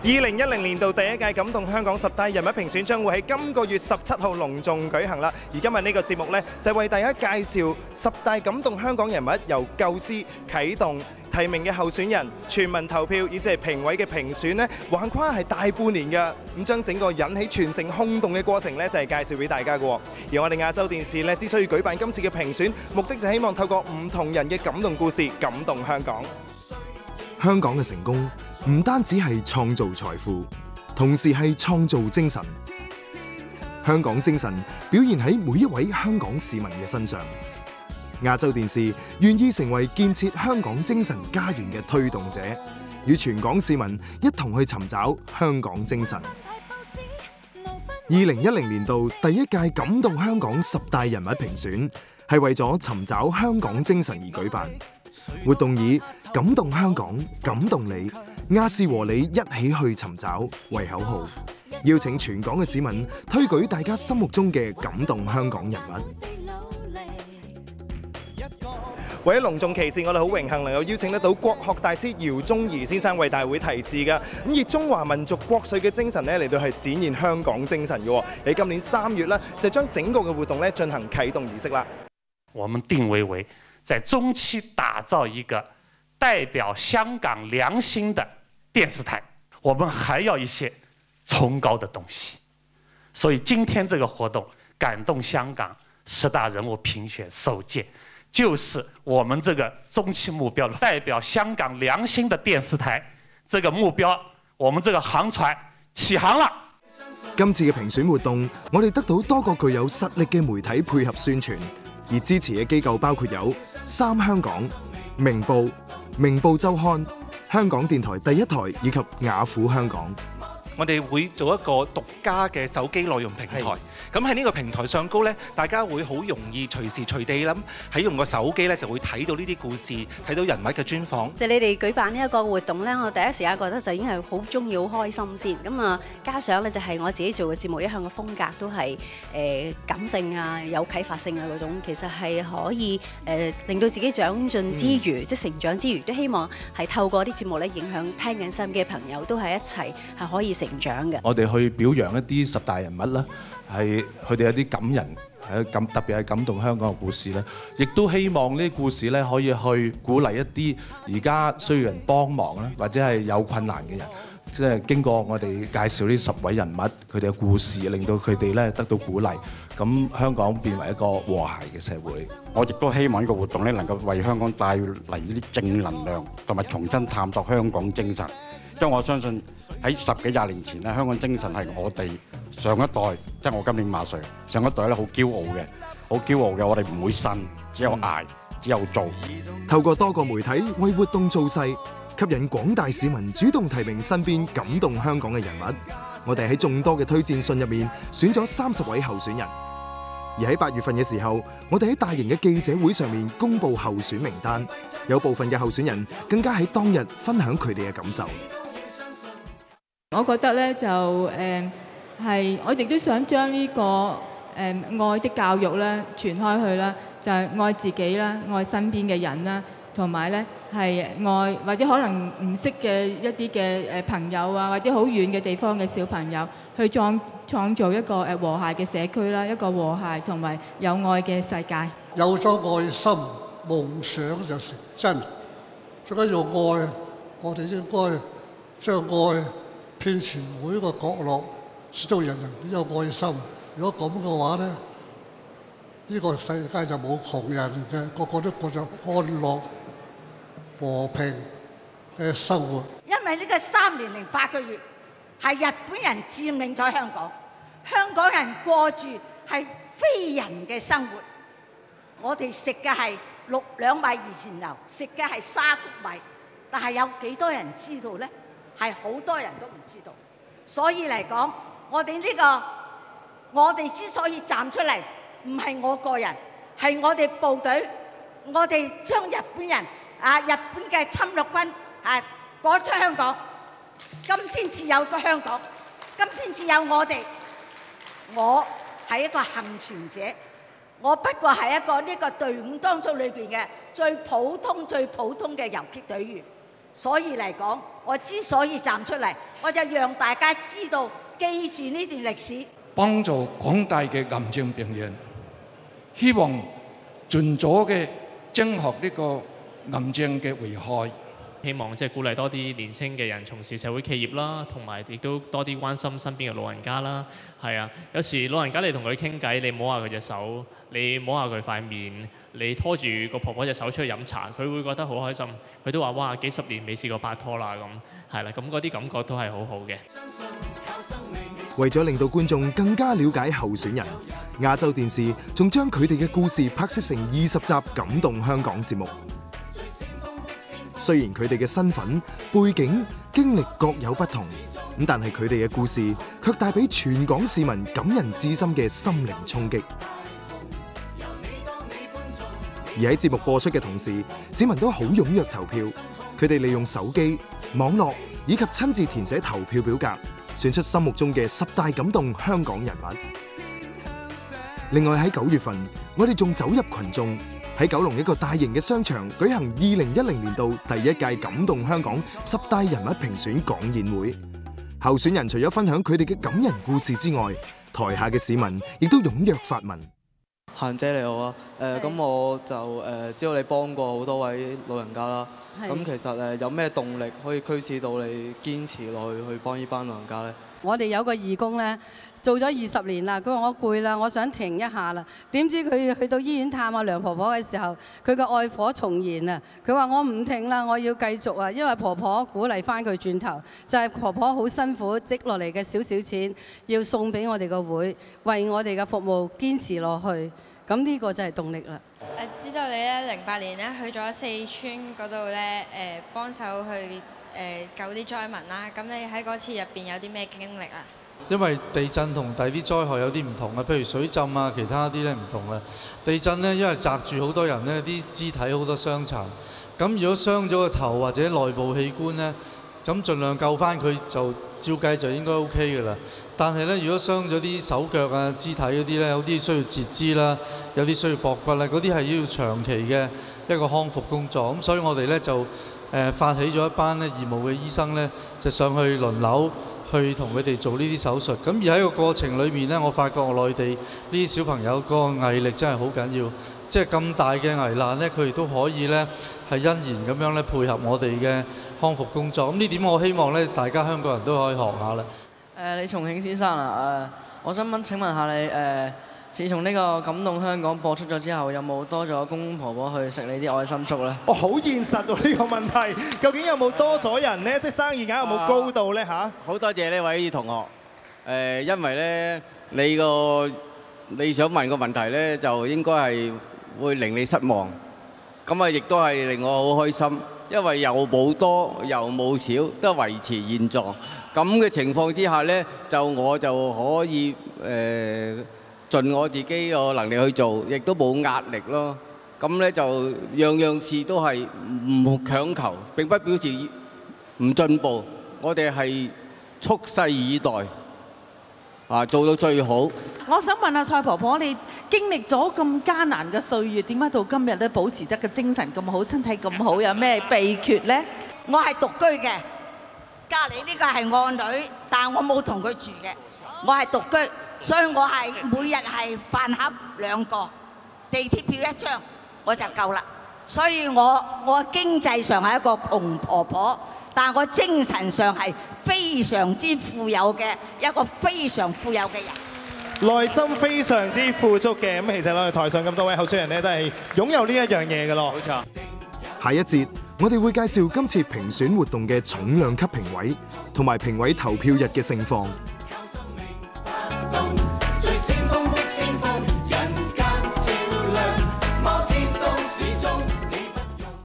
2010年度第一屆感動香港10大人物評選將會喺今個月17號隆重舉行啦。而今日呢個節目呢，就係為大家介紹10大感動香港人物由構思、啟動、提名嘅候選人、全民投票以至係評委嘅評選呢，橫跨係大半年㗎。咁將整個引起全城轟動嘅過程呢，就係介紹俾大家嘅。而我哋亞洲電視呢，之所以舉辦今次嘅評選，目的就係希望透過唔同人嘅感動故事，感動香港。香港嘅成功唔單止係創造財富，同時係創造精神。香港精神表現喺每一位香港市民嘅身上。亞洲電視願意成為建設香港精神家園嘅推動者，與全港市民一同去尋找香港精神。2010年度第一屆感動香港10大人物評選，係為咗尋找香港精神而舉辦。活動以感動香港、感動你、亞視和你一起去尋找為口號，邀請全港嘅市民推舉大家心目中嘅感動香港人物。為咗隆重其事，我哋好榮幸能夠邀請得到國學大師饒宗頤先生為大會題字㗎。咁以中華民族國粹嘅精神咧嚟到係展現香港精神嘅。喺今年3月咧，就將整個嘅活動咧進行啟動儀式啦。我們定位為在中期打造一個代表香港良心的電視台，我們還要一些崇高的東西。所以今天這個活動感動香港10大人物評選首屆，就是我們這個中期目標，代表香港良心的電視台這個目標，我們這個航船起航了。今次嘅評選活動，我哋得到多個具有實力嘅媒體配合宣傳。而支持嘅機構包括有3香港、明報、明報週刊、香港電台第一台以及雅虎香港。我哋會做一個獨家嘅手機內容平台，咁喺呢個平台上高呢，大家會好容易隨時隨地咁喺用個手機呢，就會睇到呢啲故事，睇到人物嘅專訪。就你哋舉辦呢一個活動呢，我第一時間覺得就已經係好中意、好開心先。咁啊，加上呢就係我自己做嘅節目一向嘅風格都係感性啊、有啟發性啊嗰種，其實係可以令到自己長進之餘，即係成長之餘，都希望係透過啲節目咧影響聽緊收音機嘅朋友，都係一齊係可以成長嘅。我哋去表揚一啲10大人物啦，係佢哋有啲感人，特別係感動香港嘅故事咧，亦都希望呢啲故事咧可以去鼓勵一啲而家需要人幫忙啦，或者係有困難嘅人。即係經過我哋介紹呢10位人物佢哋嘅故事，令到佢哋咧得到鼓勵，咁香港變為一個和諧嘅社會。我亦都希望呢個活動咧能夠為香港帶嚟呢啲正能量，同埋重新探索香港精神。因為我相信喺10幾20年前咧，香港精神係我哋上一代，即係我今年50歲，上一代咧好驕傲嘅，好驕傲嘅。我哋唔會呻，只有捱，只有做。透過多個媒體為活動造勢，吸引廣大市民主動提名身邊感動香港嘅人物。我哋喺眾多嘅推薦信入面選咗30位候選人。而喺8月份嘅時候，我哋喺大型嘅記者會上面公布候選名單，有部分嘅候選人更加喺當日分享佢哋嘅感受。我覺得咧就係我亦都想將呢個愛的教育咧傳開去啦，就係愛自己啦，愛身邊嘅人啦，同埋咧係愛或者可能唔識嘅一啲嘅朋友啊，或者好遠嘅地方嘅小朋友，去創造一個和諧嘅社區啦，一個和諧同埋有愛嘅世界。有咗愛心，夢想就成真。最緊要愛，我哋應該將愛遍全每一個角落，使到人人都有愛心。如果咁嘅話咧，呢個世界就冇窮人嘅，個個都過著安樂和平嘅生活。因為呢個3年零8個月係日本人佔領咗香港，香港人過住係非人嘅生活。我哋食嘅係2米2錢油，食嘅係沙谷米，但係有幾多人知道呢？係好多人都唔知道。所以嚟講，我哋之所以站出嚟，唔係我個人，係我哋部隊，我哋將日本人日本嘅侵略軍趕出香港。今天只有個香港，今天只有我哋。我係一個幸存者，我不過係一個呢個隊伍當中裏邊嘅最普通嘅游擊隊員。所以嚟講，我之所以站出嚟，我就讓大家知道記住呢段歷史，幫助廣大嘅癌症病人，希望盡早嘅偵學呢個癌症嘅危害。希望即係鼓勵多啲年輕嘅人從事社會企業啦，同埋亦都多啲關心身邊嘅老人家啦。係啊，有時老人家你同佢傾偈，你摸下佢隻手，你摸下佢塊面，你拖住個婆婆隻手出去飲茶，佢會覺得好開心。佢都話：哇，幾十年未試過拍拖啦咁，係啦，咁嗰啲感覺都係好好嘅。為咗令到觀眾更加了解候選人，亞洲電視仲將佢哋嘅故事拍攝成20集感動香港節目。雖然佢哋嘅身份、背景、經歷各有不同，咁但係佢哋嘅故事卻帶俾全港市民感人至深嘅心靈衝擊。而喺節目播出嘅同時，市民都好踴躍投票。佢哋利用手機、網絡以及親自填寫投票表格，選出心目中嘅10大感動香港人物。另外喺9月份，我哋仲走入群眾，喺九龍一個大型嘅商場舉行2010年度第1屆感動香港10大人物評選講演會。候選人除咗分享佢哋嘅感人故事之外，台下嘅市民亦都踴躍發問。嫻姐你好啊，咁我就知道你幫過好多位老人家啦。咁其實有咩動力可以驅使到你堅持落去幫呢班老人家呢？我哋有個義工呢，做咗20年啦，佢話我攰啦，我想停一下啦。點知佢去到醫院探阿梁婆婆嘅時候，佢個愛火重燃啊！佢話我唔停啦，我要繼續啊，因為婆婆鼓勵翻佢轉頭，就係婆婆好辛苦積落嚟嘅少少錢，要送俾我哋個會，為我哋嘅服務堅持落去。咁呢個就係動力啦。知道你咧08年咧去咗四川嗰度咧幫手去救啲災民啦。咁你喺嗰次入邊有啲咩經歷啊？因為地震同第啲災害有啲唔同啊，譬如水浸啊，其他啲咧唔同啊。地震咧，因為擲住好多人咧，啲肢體好多傷殘。咁如果傷咗個頭或者內部器官咧，咁盡量救翻佢就照計就應該 OK 嘅啦。但係咧，如果傷咗啲手腳啊、肢體嗰啲咧，有啲需要截肢啦，有啲需要駁骨咧，嗰啲係要長期嘅一個康復工作。咁所以我哋咧就發起咗一班咧義務嘅醫生咧，就上去輪流去同佢哋做呢啲手術。咁而喺個過程裏面咧，我發覺內地呢啲小朋友個毅力真係好緊要，即係咁大嘅危難咧，佢哋都可以咧係欣然咁樣咧配合我哋嘅康復工作。咁呢點我希望咧大家香港人都可以學下啦。李松慶先生啊，我想請問下你自從呢個感動香港播出咗之後，有冇多咗公公婆婆去食你啲愛心粥呢？好現實喎呢個問題，究竟有冇多咗人呢？即係生意額有冇高到呢？嚇？好多謝呢位同學，因為呢你想問個問題呢，就應該係會令你失望，咁啊亦都係令我好開心，因為又冇多又冇少，都係維持現狀。咁嘅情況之下呢，我就可以盡我自己個能力去做，亦都冇壓力咯。咁呢就樣樣事都係唔強求，並不表示唔進步。我哋係蓄勢以待，做到最好。我想問下蔡婆婆，你經歷咗咁艱難嘅歲月，點解到今日都保持得個精神咁好，身體咁好，有咩秘訣呢？我係獨居嘅，隔離呢個係我女，但係我冇同佢住嘅，我係獨居，所以我係每日係飯盒2個，地鐵票1張我就夠啦。所以我經濟上係一個窮婆婆，但我精神上係非常之富有嘅一個非常富有嘅人，內心非常之富足嘅。咁其實我哋台上咁多位候選人呢，都係擁有呢一樣嘢嘅咯。冇錯。下一節我哋會介紹今次評選活動嘅重量級評委，同埋評委投票日嘅盛況。